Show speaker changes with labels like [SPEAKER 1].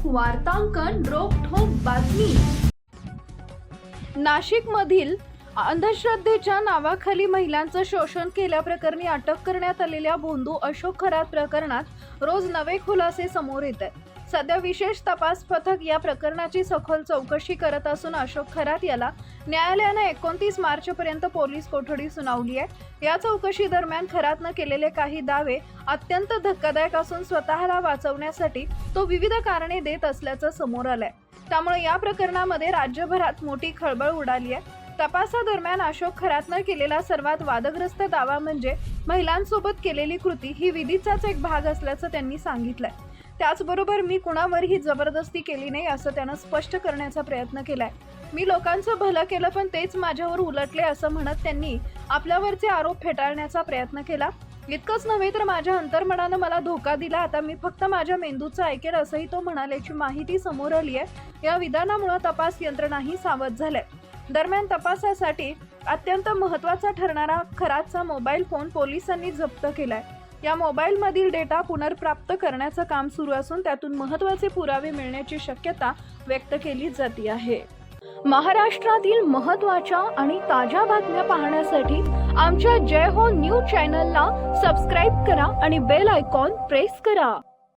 [SPEAKER 1] वार्तांकन रोखठोक बातमी। नाशिकमधील अंधश्रद्धेच्या नावाखाली महिलांचं शोषण केल्याप्रकरणी अटक करण्यात आलेल्या भोंदू अशोक खरात प्रकरणात रोज नवे खुलासे समोर येत आहेत। सध्या विशेष तपास पथक या प्रकरणाची सखोल चौकशी करत असून अशोक खरात याला न्यायालयाने 29 मार्चपर्यंत पोलीस कोठडी सुनावली आहे। या चौकशी दरम्यान खरातने केलेले काही दावे अत्यंत धक्कादायक असून स्वतःला वाचवण्यासाठी तो विविध कारणे देत असल्याचं समोर आलंय। त्यामुळे या प्रकरणामध्ये राज्यभरात मोठी खळबळ उडाली आहे। तपासादरम्यान अशोक खरातने केलेला सर्वात वादग्रस्त दावा म्हणजे महिलांसोबत केलेली कृती ही विधीचाच एक भाग असल्याचं त्यांनी सांगितलंय। त्याचबरोबर मी कुणावरही जबरदस्ती केली नाही असं त्यानं स्पष्ट करण्याचा प्रयत्न केलाय। मी लोकांचं भलं केलं पण तेच माझ्यावर उलटले असं म्हणत त्यांनी आपल्यावरचे आरोप फेटाळण्याचा प्रयत्न केला। इतकंच नव्हे तर माझ्या अंतर्मनानं मला धोका दिला, आता मी फक्त माझ्या मेंदूचं ऐकेल असंही तो म्हणाल्याची माहिती समोर आली आहे। या विधानामुळे तपास यंत्रणाही सावध झाले। दरम्यान तपासासाठी अत्यंत महत्त्वाचा ठरणारा खरातचा मोबाईल फोन पोलिसांनी जप्त केलाय। या मोबाईल मधील डेटा पुनर्प्राप्त करण्याचं काम सुरू असून त्यातून महत्त्वाचे पुरावे मिळण्याची शक्यता व्यक्त केली जाते आहे। महाराष्ट्रातील महत्त्वाच्या आणि ताज्या बातम्या पाहण्यासाठी आमच्या जय हो न्यूज चॅनलला सबस्क्राइब करा आणि बेल आयकॉन प्रेस करा।